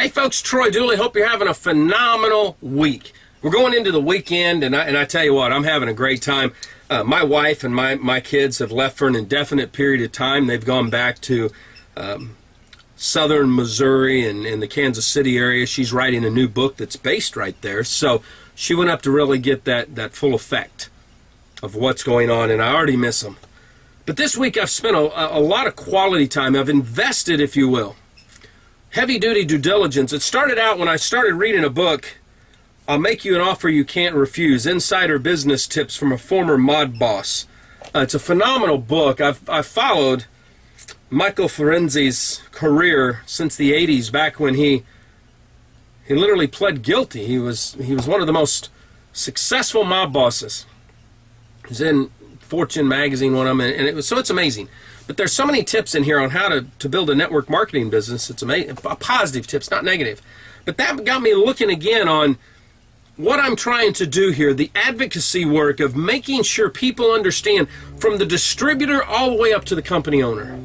Hey folks, Troy Dooley. Hope you're having a phenomenal week. We're going into the weekend, and I tell you what, I'm having a great time. My wife and my kids have left for an indefinite period of time. They've gone back to southern Missouri and in the Kansas City area. She's writing a new book that's based right there. So she went up to really get that full effect of what's going on, and I already miss them. But this week I've spent a lot of quality time. I've invested, if you will, heavy-duty due diligence. It started out when I started reading a book, I'll Make You an Offer You Can't Refuse, Insider Business Tips from a Former Mod Boss. It's a phenomenal book. I've followed Michael Ferenzi's career since the 80s, back when he literally pled guilty. He was one of the most successful mob bosses. He's in Fortune magazine, one of them, and it's amazing. But there's so many tips in here on how to build a network marketing business. It's amazing, positive tips, not negative. But that got me looking again on what I'm trying to do here, the advocacy work of making sure people understand from the distributor all the way up to the company owner.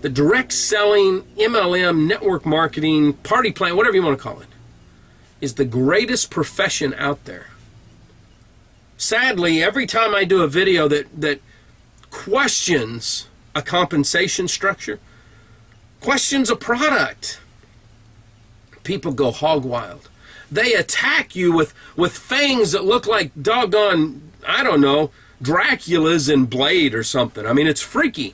The direct selling, MLM, network marketing, party plan, whatever you want to call it, is the greatest profession out there. Sadly, every time I do a video that questions a compensation structure, questions a product, people go hog wild. They attack you with fangs that look like doggone, I don't know, Dracula's in Blade or something. I mean, it's freaky.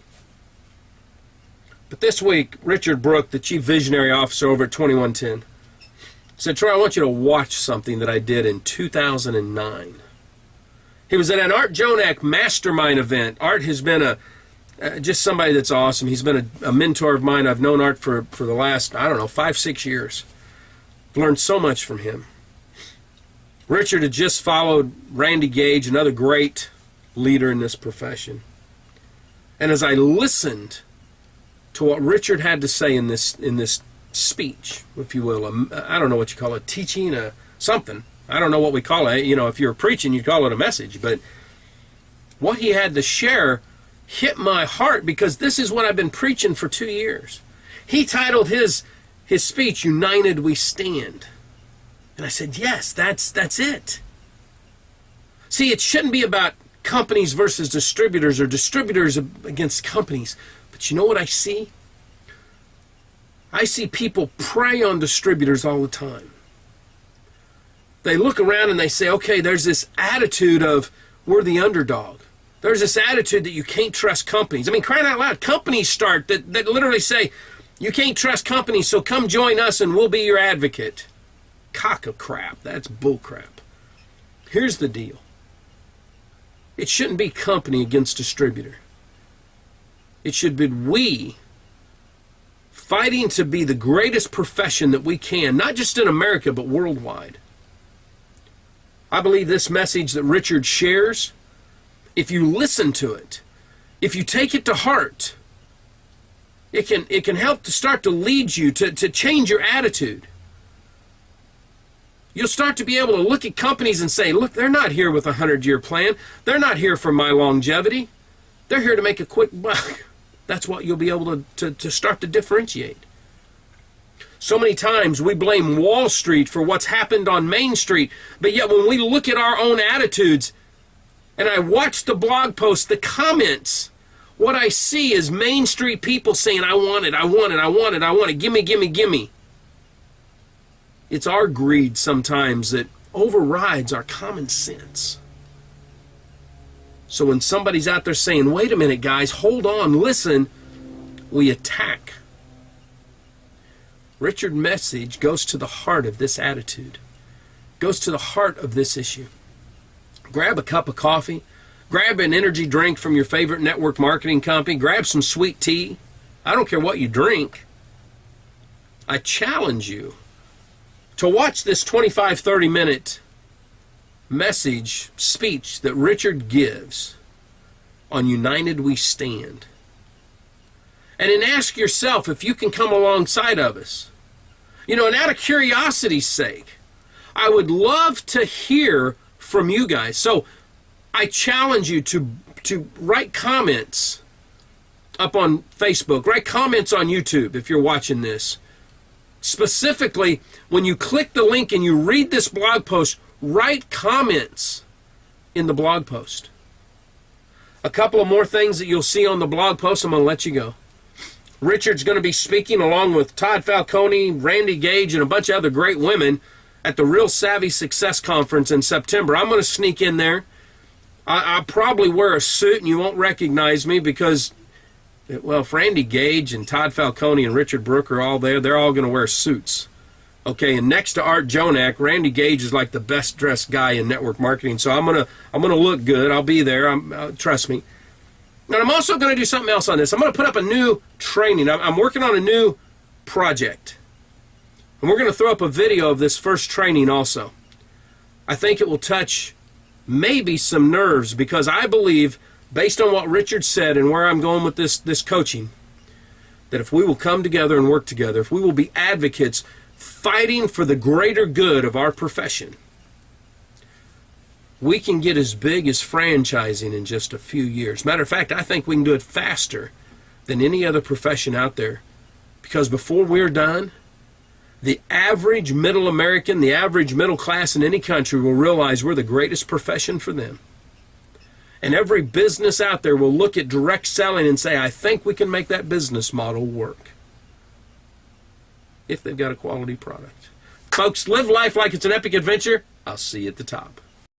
But this week, Richard Brooke, the Chief Visionary Officer over at 2110, said, Troy, I want you to watch something that I did in 2009. He was at an Art Jonak mastermind event. Art has been just somebody that's awesome. He's been a mentor of mine. I've known Art for the last, 5-6 years. Learned so much from him. Richard had just followed Randy Gage, another great leader in this profession. And as I listened to what Richard had to say in this speech, if you will, I don't know what you call it, teaching, something. I don't know what we call it. You know, if you're preaching, you'd call it a message. But what he had to share hit my heart, because this is what I've been preaching for 2 years. He titled his speech, United We Stand. And I said, yes, that's it. See, it shouldn't be about companies versus distributors or distributors against companies. But you know what I see? I see people prey on distributors all the time. They look around and they say, okay, there's this attitude of we're the underdog. There's this attitude that you can't trust companies. I mean, crying out loud, companies start that literally say, you can't trust companies, so come join us and we'll be your advocate. Cock of crap. That's bull crap. Here's the deal. It shouldn't be company against distributor. It should be we fighting to be the greatest profession that we can, not just in America, but worldwide. I believe this message that Richard shares, if you listen to it, if you take it to heart, it can help to start to lead you to change your attitude. You'll start to be able to look at companies and say, look, they're not here with a 100-year plan. They're not here for my longevity. They're here to make a quick buck. That's what you'll be able to start to differentiate. So many times we blame Wall Street for what's happened on Main Street, but yet when we look at our own attitudes, and I watch the blog posts, the comments, what I see is Main Street people saying, I want it, I want it, I want it, I want it, gimme, gimme, gimme. It's our greed sometimes that overrides our common sense. So when somebody's out there saying, wait a minute, guys, hold on, listen, we attack. Richard's message goes to the heart of this attitude, goes to the heart of this issue. Grab a cup of coffee, grab an energy drink from your favorite network marketing company, grab some sweet tea. I don't care what you drink. I challenge you to watch this 25-30 minute message, speech that Richard gives on United We Stand. And then ask yourself if you can come alongside of us. You know, and out of curiosity's sake, I would love to hear from you guys. So I challenge you to write comments up on Facebook, write comments on YouTube if you're watching this. Specifically, when you click the link and you read this blog post, write comments in the blog post. A couple of more things that you'll see on the blog post, I'm going to let you go. Richard's going to be speaking along with Todd Falcone, Randy Gage, and a bunch of other great women at the Real Savvy Success Conference in September. I'm going to sneak in there. I'll probably wear a suit and you won't recognize me because, well, if Randy Gage and Todd Falcone and Richard Brooke are all there, they're all going to wear suits. Okay, and next to Art Jonak, Randy Gage is like the best dressed guy in network marketing. So I'm gonna look good. I'll be there. Trust me. And I'm also going to do something else on this. I'm going to put up a new training. I'm working on a new project. And we're going to throw up a video of this first training also. I think it will touch maybe some nerves because I believe, based on what Richard said and where I'm going with this coaching, that if we will come together and work together, if we will be advocates fighting for the greater good of our profession, we can get as big as franchising in just a few years. Matter of fact, I think we can do it faster than any other profession out there. Because before we're done, the average middle American, the average middle class in any country will realize we're the greatest profession for them. And every business out there will look at direct selling and say, I think we can make that business model work. If they've got a quality product. Folks, live life like it's an epic adventure. I'll see you at the top.